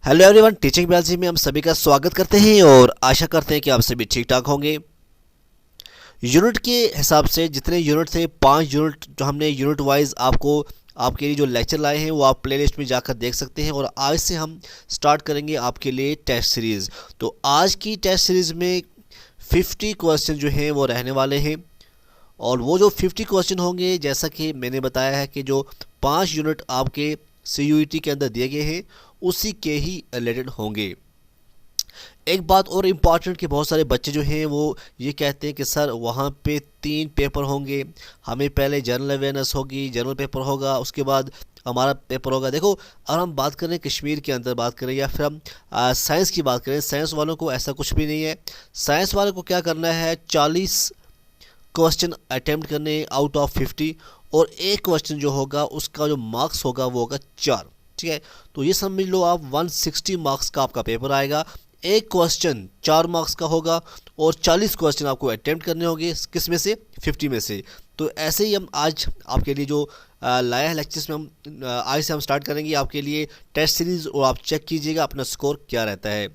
Hello everyone, teaching बियालजी में हम सभी का स्वागत करते हैं और आशा करते हैं कि आप सभी ठीक ठाक होंगे। यूनिट के हिसाब से जितने यूनिट थे 5 यूनिट जो हमने यूनिट वाइज आपको आपके लिए जो लेक्चर लाए हैं वो आप प्लेलिस्ट में जाकर देख सकते हैं। और आज से हम स्टार्ट करेंगे आपके लिए टेस्ट सीरीज़। तो आज की टेस्ट सीरीज़ में 50 क्वेश्चन जो हैं वो रहने वाले हैं। और वो जो 50 क्वेश्चन होंगे, जैसा कि मैंने बताया है कि जो 5 यूनिट आपके CUET के अंदर दिए गए हैं उसी के ही रिलेटेड होंगे। एक बात और इम्पॉर्टेंट कि बहुत सारे बच्चे जो हैं वो ये कहते हैं कि सर वहाँ पे 3 पेपर होंगे, हमें पहले जनरल अवेयरनेस होगी, जनरल पेपर होगा, उसके बाद हमारा पेपर होगा। देखो, अगर हम बात करें कश्मीर के अंदर बात करें या फिर हम साइंस की बात करें, साइंस वालों को ऐसा कुछ भी नहीं है। साइंस वालों को क्या करना है, 40 क्वेश्चन अटैम्प्ट करने आउट ऑफ 50, और एक क्वेश्चन जो होगा उसका जो मार्क्स होगा वो होगा 4। ठीक है, तो ये समझ लो आप 160 मार्क्स का आपका पेपर आएगा। एक क्वेश्चन 4 मार्क्स का होगा और 40 क्वेश्चन आपको अटैम्प्ट करने होंगे, किस में से, 50 में से। तो ऐसे ही हम आज आपके लिए जो लाया है लेक्चर्स में, हम आज से हम स्टार्ट करेंगे आपके लिए टेस्ट सीरीज़, और आप चेक कीजिएगा अपना स्कोर क्या रहता है।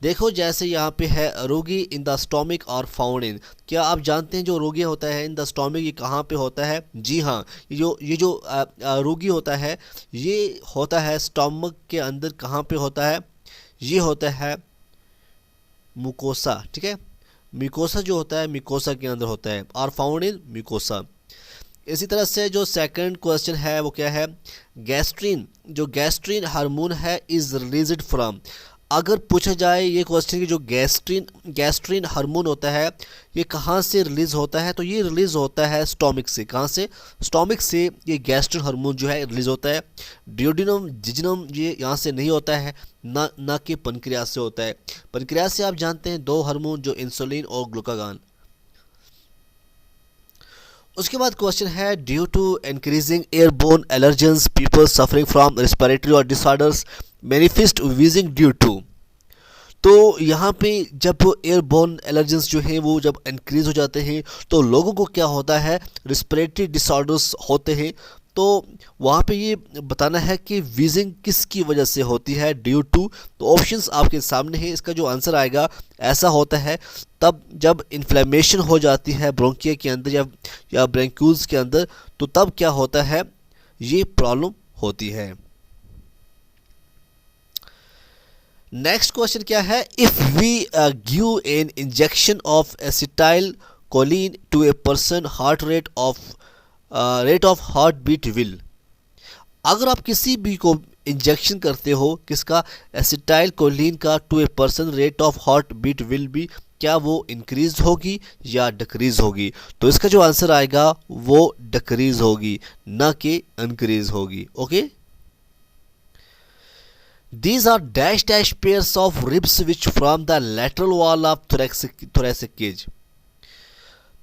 देखो, जैसे यहाँ पे है रोगी इन द स्टोमिक और फाउंड इन। क्या आप जानते हैं जो रोगी होता है इन द स्टोमिक ये कहाँ पे होता है? जी हाँ, ये जो रोगी होता है ये होता है स्टोमक के अंदर। कहाँ पे होता है? ये होता है मुकोसा। ठीक है, मिकोसा जो होता है मिकोसा के अंदर होता है, और फाउंड इन मिकोसा। इसी तरह से जो सेकंड क्वेश्चन है वो क्या है, गैस्ट्रिन। जो गैस्ट्रिन हार्मोन है इज रिलीज्ड फ्रॉम। अगर पूछा जाए ये क्वेश्चन कि जो गैस्ट्रिन हार्मोन होता है ये कहाँ से रिलीज़ होता है, तो ये रिलीज़ होता है स्टोमिक से। कहाँ से? स्टोमिक से ये गैस्ट्रिन हार्मोन जो है रिलीज़ होता है। ड्यूडिनम जिजनम ये यहाँ से नहीं होता है, ना कि पनक्रियास से होता है। पनक्रियास से आप जानते हैं 2 हार्मोन जो इंसुलिन और ग्लूकागॉन। उसके बाद क्वेश्चन है, due to increasing airborne allergens people suffering from respiratory और disorders manifest wheezing due to. तो यहाँ पे जब एयरबोर्न एलर्जेंस जो है वो जब इंक्रीज हो जाते हैं तो लोगों को क्या होता है, रिस्पिरेटरी डिसऑर्डर्स होते हैं। तो वहाँ पे ये बताना है कि वीजिंग किसकी वजह से होती है, ड्यू टू। तो ऑप्शंस आपके सामने हैं, इसका जो आंसर आएगा ऐसा होता है तब जब इन्फ्लेमेशन हो जाती है ब्रोंकिया के अंदर या ब्रोंक्यूल्स के अंदर, तो तब क्या होता है, ये प्रॉब्लम होती है। नेक्स्ट क्वेश्चन क्या है, if we give an injection of acetylcholine to a person heart rate of heart beat will. अगर आप किसी भी को इंजेक्शन करते हो किसका, एसिटाइल कोलिन का, to a person rate of heart beat will be, क्या वो इंक्रीज होगी या डिक्रीज होगी? तो इसका जो आंसर आएगा वो डिक्रीज होगी, ना कि इंक्रीज होगी। Okay, these are dash pairs of ribs which form the lateral wall of thoracic cage।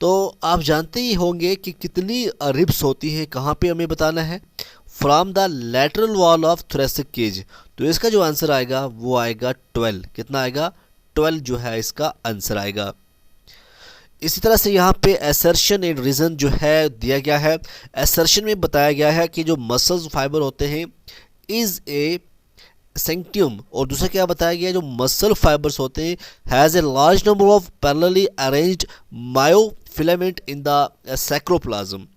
तो आप जानते ही होंगे कि कितनी रिब्स होती हैं, कहाँ पे हमें बताना है, from the lateral wall of thoracic cage. तो इसका जो आंसर आएगा वो आएगा 12। कितना आएगा? 12 जो है इसका आंसर आएगा। इसी तरह से यहाँ पे असर्शन एंड रीजन जो है दिया गया है। असर्शन में बताया गया है कि जो मसल्स फाइबर होते हैं इज ए सेंक्टियम, और दूसरा क्या बताया गया, जो मसल फाइबर्स होते हैं has a large number of parallelly arranged myofilament in the sarcoplasm.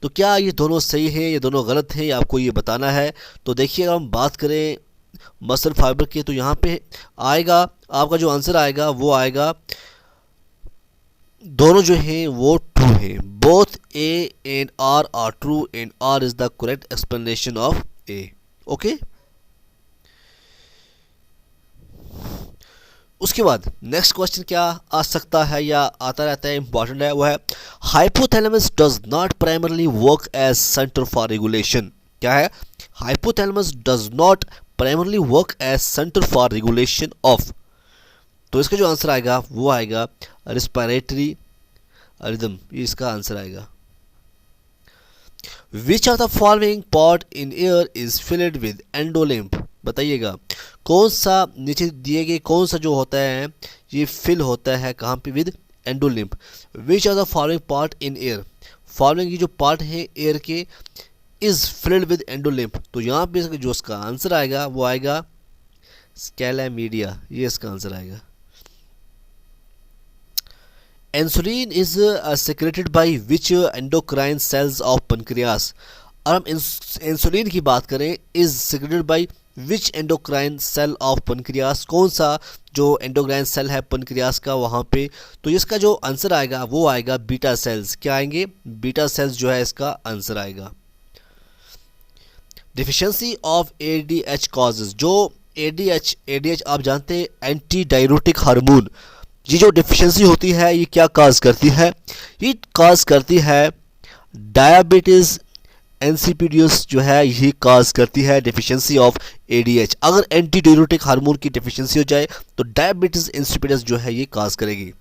तो क्या ये दोनों सही है, ये दोनों गलत हैं, आपको ये बताना है। तो देखिए, अगर हम बात करें मसल फाइबर की तो यहाँ पे आएगा आपका जो आंसर आएगा वो आएगा, दोनों जो हैं वो ट्रू हैं। Both A and R are true and R is the correct explanation of A. Okay, उसके बाद नेक्स्ट क्वेश्चन क्या आ सकता है या आता रहता है, इंपॉर्टेंट है, वो है hypothalamus does not primarily work as centre for regulation. क्या है? Hypothalamus does not primarily work as centre for regulation of. तो इसका जो आंसर आएगा वो आएगा रिस्पिरेटरी रिदम, ये इसका आंसर आएगा। Which of the following part in air is filled with endolymph. बताइएगा कौन सा, नीचे दिए गए कौन सा जो होता है ये फिल होता है कहाँ पे, with endolymph. Which are the following part in ear. Following ये जो पार्ट है एयर के इज फिल्ड विद एंडोलिम्फ। तो यहाँ पे जो इसका आंसर आएगा वो आएगा स्कैलामीडिया, ये इसका आंसर आएगा। Insulin is secreted by which endocrine cells of pancreas. और हम इंसुलिन की बात करें, is secreted by which endocrine cell of pancreas, कौन सा जो एंडोक्राइन सेल है पेनक्रियास का वहाँ पे। तो इसका जो आंसर आएगा वो आएगा बीटा सेल्स। क्या आएंगे? बीटा सेल्स जो है इसका आंसर आएगा। डिफिशियंसी ऑफ एडीएच कॉजेज, जो एडीएच आप जानते हैं एंटी डाययूरेटिक हार्मोन, ये जो डिफिशियंसी होती है ये क्या काज करती है? ये काज करती है डायबिटीज़ एनसीपीडीएस जो है यही काज करती है डिफिशियंसी ऑफ एडीएच। अगर एंटी डाययूरेटिक हार्मोन की डिफिशियंसी हो जाए तो डायबिटीज़ इंसिपिडस जो है ये काज करेगी।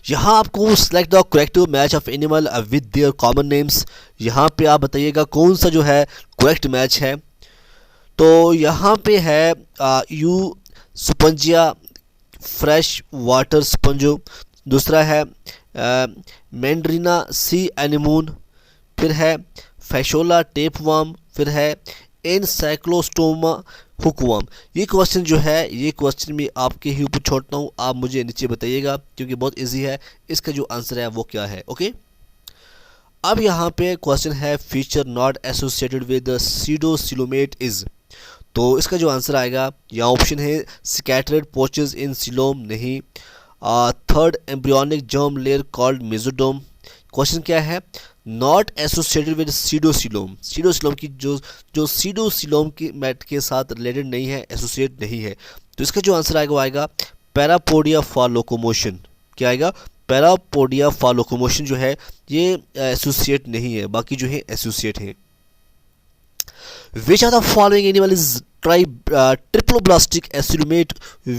यहाँ आपको select the correct match of animal with their common names, यहाँ पे आप बताइएगा कौन सा जो है करेक्ट मैच है। तो यहाँ पे है यू स्पंजिया फ्रेश वाटर स्पंजो, दूसरा है मैंड्रीना सी एनिमोन, फिर है फैशोला टेपवार्म, फिर है एनसाइक्लोस्टोमा हुकवार्म। ये क्वेश्चन जो है ये क्वेश्चन मैं आपके ही ऊपर छोड़ता हूँ, आप मुझे नीचे बताइएगा क्योंकि बहुत इजी है। इसका जो आंसर है वो क्या है? ओके, अब यहाँ पे क्वेश्चन है feature not associated with pseudocoelomate is. तो इसका जो आंसर आएगा यहाँ ऑप्शन है स्कैटर्ड पोचेस इन सिलोम, नहीं। Third embryonic germ layer called mesoderm. Question क्या है? Not associated with pseudocoelom, pseudocoelom की जो सीडोसिलोम की मैट के साथ रिलेटेड नहीं है, एसोसिएट नहीं है। तो इसका जो आंसर आएगा वो आएगा पैरापोडिया फॉर लोकोमोशन। क्या आएगा? पैरापोडिया फॉर लोकोमोशन जो है ये एसोसिएट नहीं है, बाकी जो है एसोसिएट है। Which of the following animal is triploblastic acellulamate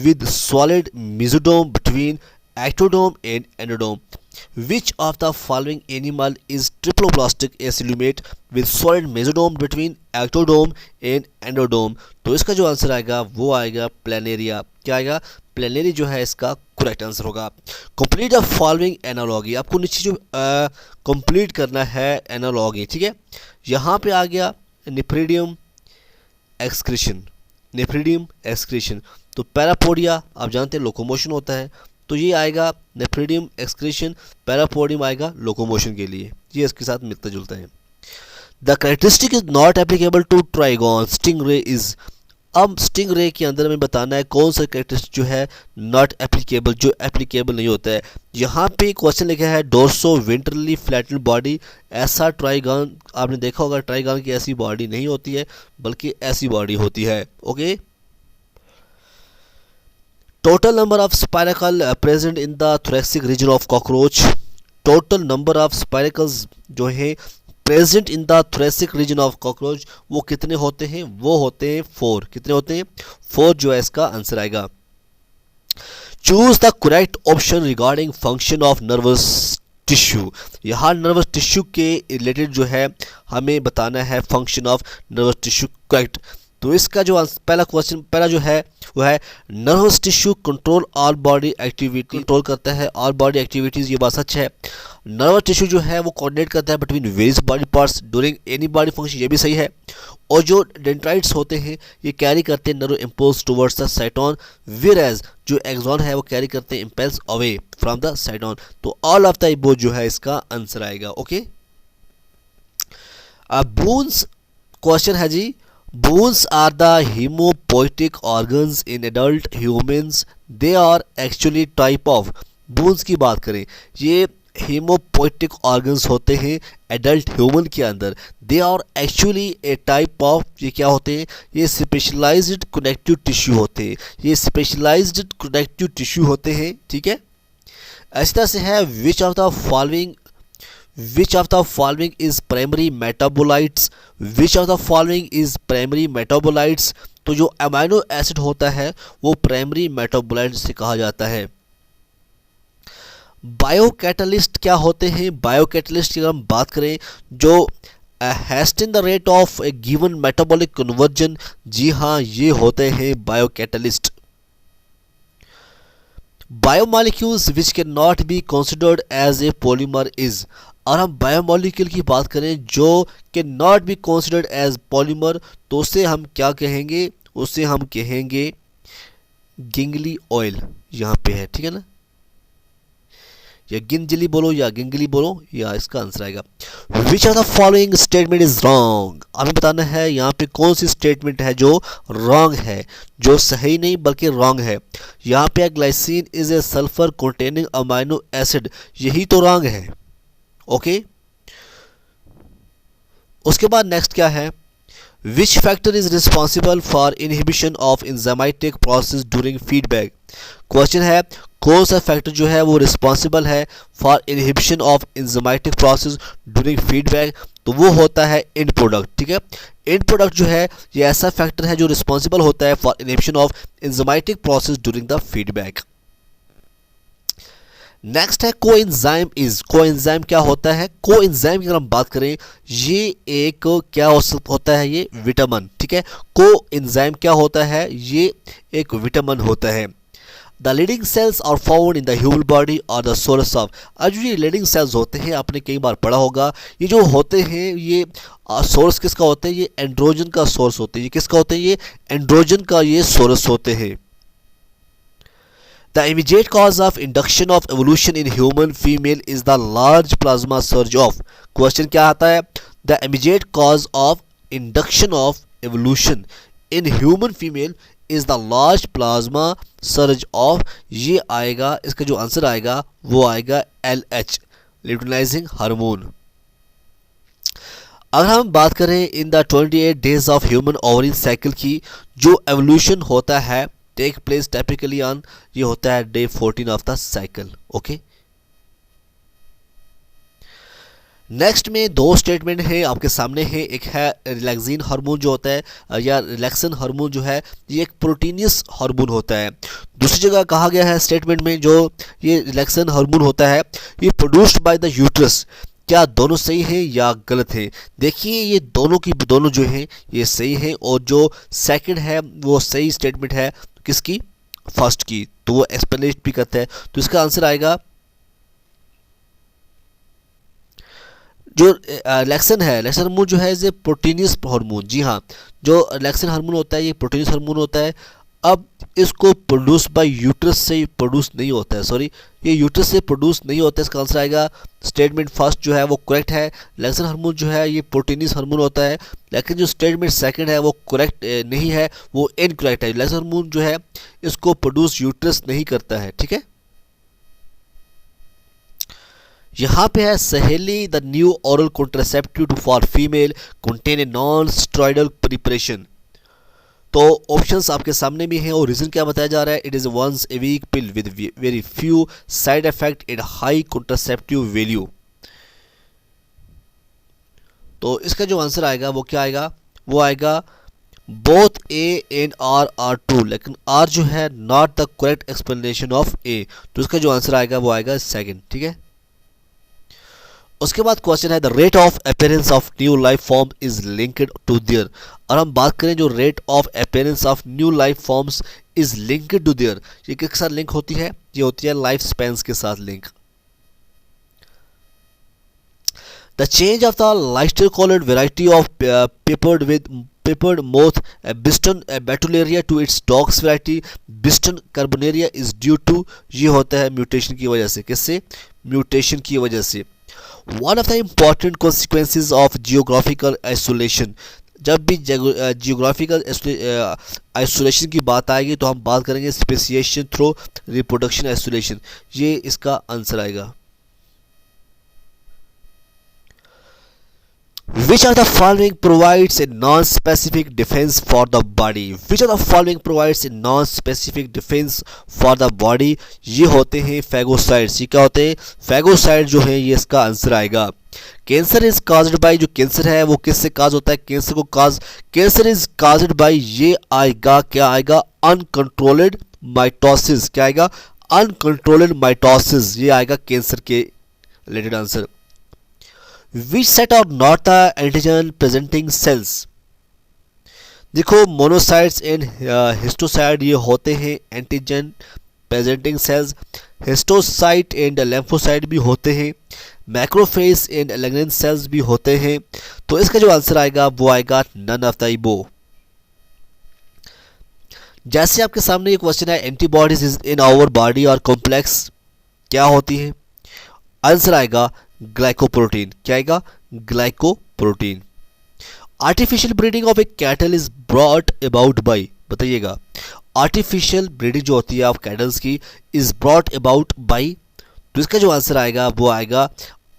with solid mesodome between ectodome and endodome? Which of the following animal is triploblastic acellulamate with solid mesodome between ectodome and endodome? तो इसका जो answer आएगा वो आएगा planaria. क्या आएगा? प्लेनेरी जो है इसका करेक्ट आंसर होगा। कंप्लीट द फॉलोइंग एनालॉगी, आपको नीचे जो कंप्लीट करना है एनालॉगी, ठीक है। यहाँ पे आ गया नेफ्रीडियम एक्सक्रीशन, नेफ्रीडियम एक्सक्रीशन। तो पैरापोडिया आप जानते हैं लोकोमोशन होता है, तो ये आएगा नेफ्रीडियम एक्सक्रीशन, पैरापोडियम आएगा लोकोमोशन के लिए, ये इसके साथ मिलता जुलता है। The characteristic is not applicable to trygon, stingray is. अब स्टिंग रे के अंदर हमें बताना है कौन सा कैरेक्टरिस्टिक जो है नॉट एप्लीकेबल, जो एप्लीकेबल नहीं होता है। यहाँ पे क्वेश्चन लिखा है डोर्सो वेंट्रली फ्लैटेंड बॉडी। ऐसा ट्राइगॉन आपने देखा होगा, ट्राइगॉन की ऐसी बॉडी नहीं होती है बल्कि ऐसी बॉडी होती है। Okay, total number of spiracle present in the thoracic region of cockroach. Total number of spiracles जो है present in the thoracic region of cockroach वो कितने होते हैं? वो होते हैं 4। कितने होते हैं? 4 जो है इसका आंसर आएगा। Choose the correct option regarding function of nervous tissue. यहाँ नर्वस टिश्यू के रिलेटेड जो है हमें बताना है function of nervous tissue correct. तो इसका जो पहला क्वेश्चन पहला जो है वो है nervous tissue control all body activity, control करता है ऑल बॉडी एक्टिविटीज़, ये बात सच है। नर्वस टिश्यू जो है वो कोऑर्डिनेट करता है between various body parts during any body function, ये भी सही है। और जो डेंड्राइट्स होते हैं ये कैरी करते हैं nerve impulse towards the साइटोन, whereas जो एक्सॉन है वो कैरी करते हैं इम्पल्स अवे फ्रॉम द साइटोन। तो ऑल ऑफ द अबव जो है इसका आंसर आएगा। ओके, बोन्स क्वेश्चन है जी, bones are the hemopoietic organs in adult humans, they are actually type of। bones की बात करें ये hemopoietic organs होते हैं adult human के अंदर, they are actually a type of, ये क्या होते हैं? ये specialized connective tissue होते हैं, ये specialized connective tissue होते हैं, ठीक है। इस तरह से है which of the following is primary metabolites, which of the following is primary metabolites। तो जो अमाइनो एसिड होता है वो प्राइमरी मेटाबोलाइट से कहा जाता है। बायोकैटलिस्ट क्या होते हैं? बायोकैटलिस्ट की अगर हम बात करें जो hastens the rate of a given metabolic conversion, जी हाँ ये होते हैं biocatalyst. Biomolecules which can not be considered as a polymer is. और हम बायोमोलिक्यूल की बात करें जो can not be considered as polymer, तो उसे हम क्या कहेंगे, उसे हम कहेंगे गिंगली ऑयल, यहाँ पे है, ठीक है ना, या गिंजली बोलो या गिंगली बोलो, या इसका आंसर आएगा which of the following statement is wrong. हमें बताना है यहाँ पे कौन सी स्टेटमेंट है जो रॉन्ग है, जो सही नहीं बल्कि रॉन्ग है। यहाँ पे glycine is a sulphur containing amino acid, यही तो रॉन्ग है। ओके, उसके बाद नेक्स्ट क्या है, which factor is responsible for inhibition of enzymatic process during feedback. Question है कौन सा फैक्टर जो है वो रिस्पॉन्सिबल है for inhibition of enzymatic process during feedback, तो वो होता है एंड प्रोडक्ट। ठीक है, एंड प्रोडक्ट जो है ये ऐसा फैक्टर है जो रिस्पॉन्सिबल होता है for inhibition of enzymatic process during the feedback. Next है कोएंजाइम इज, कोएंजाइम क्या होता है, कोएंजाइम की अगर हम बात करें ये एक क्या होता है, ये विटामिन। ठीक है, कोएंजाइम क्या होता है, ये एक विटामिन होता है। The leading cells are found in the human body और द सोर्स ऑफ, आज ये लीडिंग सेल्स होते हैं, आपने कई बार पढ़ा होगा, ये जो होते हैं ये सोर्स किसका होता है, ये एंड्रोजन का सोर्स होते हैं। ये किसका होते हैं, ये एंड्रोजन का ये सोर्स होते हैं। The immediate cause of induction of evolution in human female is the large plasma surge of, question क्या आता है, the immediate cause of induction of evolution in human female is the large plasma surge of, ये आएगा, इसका जो answer आएगा वो आएगा LH, luteinizing हार्मोन। अगर हम बात करें in the 28 days of human ovary cycle की, जो एवोल्यूशन होता है टेक प्लेस टाइपिकली ऑन, ये होता है day 14 of the cycle. Okay, next में दो स्टेटमेंट है आपके सामने है, एक है रिलैक्सिन हार्मोन जो होता है या रिलैक्सिन हार्मोन जो है ये एक प्रोटीनियस हार्मोन होता है। दूसरी जगह कहा गया है स्टेटमेंट में जो ये रिलैक्सिन हार्मोन होता है ये प्रोड्यूस्ड बाय द यूट्रस। क्या दोनों सही हैं या गलत हैं? देखिए ये दोनों की दोनों जो हैं ये सही हैं, और जो सेकंड है वो सही स्टेटमेंट है किसकी, फर्स्ट की, तो वो एक्सप्लेनेट भी करता है। तो इसका आंसर आएगा जो रिलैक्सिन है, रिलैक्सिन हार्मोन जो है ये प्रोटीनियस हार्मोन, जी हाँ, जो रिलैक्सिन हार्मोन होता है ये प्रोटीनियस हार्मोन होता है। अब इसको प्रोड्यूस बाय यूट्रस से प्रोड्यूस नहीं होता है, सॉरी ये यूट्रस से प्रोड्यूस नहीं होता है। इसका आंसर आएगा स्टेटमेंट फर्स्ट जो है वो करेक्ट है, रिलैक्सिन हार्मोन जो है ये प्रोटीनियस हार्मोन होता है। लेकिन जो स्टेटमेंट सेकंड है वो करेक्ट नहीं है, वो इनकरेक्ट है। रिलैक्सिन हार्मोन जो है इसको प्रोड्यूस यूट्रस नहीं करता है। ठीक है, यहाँ पे है सहेली the new oral contraceptive for female contain a non steroidal preparation. तो ऑप्शंस आपके सामने भी हैं और रीजन क्या बताया जा रहा है, it is once a week pill with very few side effect and high contraceptive value. तो इसका जो आंसर आएगा वो क्या आएगा, वो आएगा both A and R are true, लेकिन आर जो है not the correct explanation of A, तो इसका जो आंसर आएगा वो आएगा सेकंड। ठीक है, उसके बाद क्वेश्चन है the rate of appearance of new life form is linked to there. और हम बात करें जो rate of appearance of new life forms is linked to there, ये किसके साथ लिंक होती है, ये होती है लाइफ स्पैन्स के साथ link. The change of the lighter coloured variety of peppered moth Biston betularia to its डॉग्स variety Biston carbonaria is due to, ये होता है म्यूटेशन की वजह से। किससे, म्यूटेशन की वजह से। One of the important consequences of geographical isolation, जब भी जियोग्राफिकल आइसोलेशन की बात आएगी तो हम बात करेंगे स्पेसिएशन थ्रू रिप्रोडक्शन आइसोलेशन, ये इसका आंसर आएगा। Which of the following provides a non-specific defense for the body? Which of the following provides a non-specific defense for the body? ये होते हैं फैगोसाइड्स। ये क्या होते हैं, फैगोसाइड जो है ये इसका आंसर आएगा। कैंसर इज काज्ड बाय, जो कैंसर है वो किससे काज होता है, कैंसर को काज, कैंसर इज काज्ड बाय, ये आएगा क्या आएगा, अनकंट्रोल्ड माइटोसिस। क्या आएगा, अनकंट्रोल्ड माइटोसिस, ये आएगा कैंसर के related answer. Which set are not the antigen presenting cells? देखो मोनोसाइट्स एंड हिस्टोसाइट ये होते हैं antigen presenting cells, histiocyte and lymphocyte भी होते हैं मैक्रोफेज एंड लैग्रेंज सेल्स भी होते हैं। तो इसका जो आंसर आएगा वो आएगा नन ऑफ द अबव। जैसे आपके सामने ये क्वेश्चन है, एंटीबॉडीज इन आवर बॉडी और कॉम्प्लेक्स क्या होती है? आंसर आएगा ग्लाइकोप्रोटीन। क्या आएगा? Glycoprotein. Artificial breeding of A cattle is brought about by, बताइएगा। आर्टिफिशियल ब्रीडिंग जो होती है ऑफ कैटल्स की इज ब्रॉट अबाउट बाई, तो इसका जो आंसर आएगा वो आएगा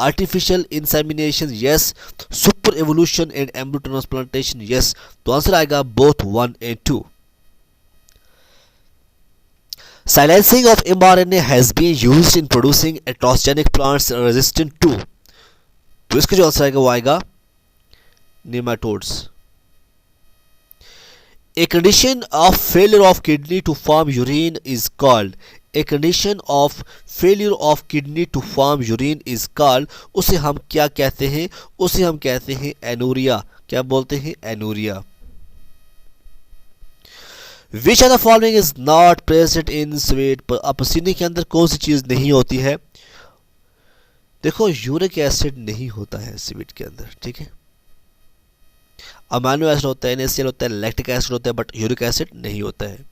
artificial insemination yes, super evolution and embryo transplantation yes. तो आंसर आएगा both 1 and 2। Silencing of mRNA has been used in producing a transgenic plants resistant to, तो इसका जो आंसर आएगा वो आएगा nematodes। A condition of failure of kidney to form urine is called, a condition of failure of kidney to form urine is called, उसे हम क्या कहते हैं? उसे हम कहते हैं एनूरिया। क्या बोलते हैं? Anuria. Which are the following is not present in sweat, अब पसीने के अंदर कौन सी चीज नहीं होती है? देखो, यूरिक एसिड नहीं होता है स्वीट के अंदर, ठीक है। अमाइनो एसिड होता है, NaCl होता है, लैक्टिक एसिड होता है, बट यूरिक एसिड नहीं होता है।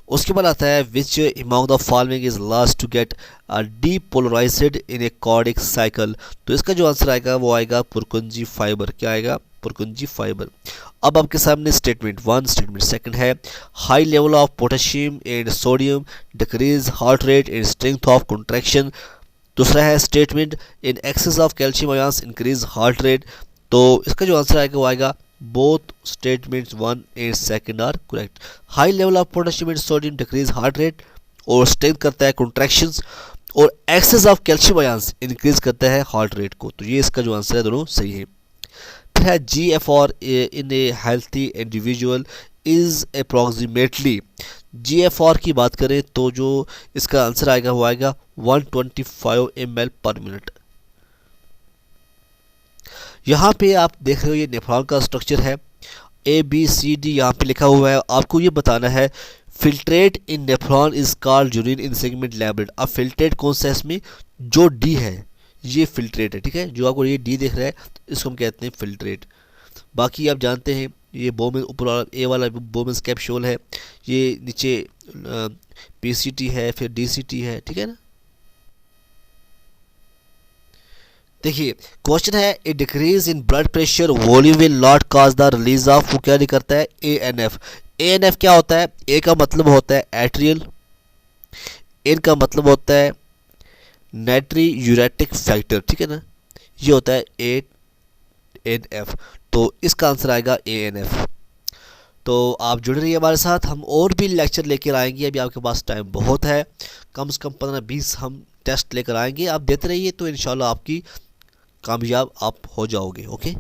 उसके बाद आता है which among the following is last to get depolarised in a cardiac cycle, तो इसका जो आंसर आएगा वो आएगा पुरकुंजी फाइबर। क्या आएगा? Purkinje fibre. अब आपके सामने स्टेटमेंट 1, स्टेटमेंट 2 है, high level of potassium and sodium decrease heart rate and strength of contraction. दूसरा है statement in excess of calcium ions increase heart rate, तो इसका जो आंसर आएगा वो आएगा both statements 1 and 2 are correct. High level of potassium and sodium decrease heart rate और strength करता है कॉन्ट्रैक्शंस, और excess of calcium ions increase करता है हार्ट रेट को, तो ये इसका जो आंसर है दोनों सही है। फिर है GFR in A healthy individual is approximately, GFR की बात करें तो जो इसका आंसर आएगा वो आएगा 125 ml पर मिनट। यहाँ पे आप देख रहे हो ये नेफ्रॉन का स्ट्रक्चर है, ABCD यहाँ पे लिखा हुआ है। आपको ये बताना है filtrate in nephron is called urine in segment labelled. अब फिल्ट्रेट कौन सा है इसमें? जो D है ये फिल्ट्रेट है, ठीक है। जो आपको ये D दिख रहा है इसको हम कहते हैं फिल्ट्रेट। बाकी आप जानते हैं ये बोमेन, ऊपर वाला A वाला बोमेन्स कैप्सूल है, ये नीचे PCT है, फिर DCT है, ठीक है ना। देखिए क्वेश्चन है, a decrease in blood pressure volume will not cause the release of, वो क्या नहीं करता है? ANF। ANF क्या होता है? A का मतलब होता है एट्रियल, N का मतलब होता है नाइट्री यूरेटिक फैक्टर, ठीक है ना। ये होता है ANF, तो इसका आंसर आएगा ANF। तो आप जुड़ रहिए हमारे साथ, हम और भी लेक्चर लेकर आएंगे। अभी आपके पास टाइम बहुत है, कम से कम 15-20 हम टेस्ट लेकर आएंगे। आप देते रहिए तो इंशाल्लाह आपकी कामयाब आप हो जाओगे। ओके।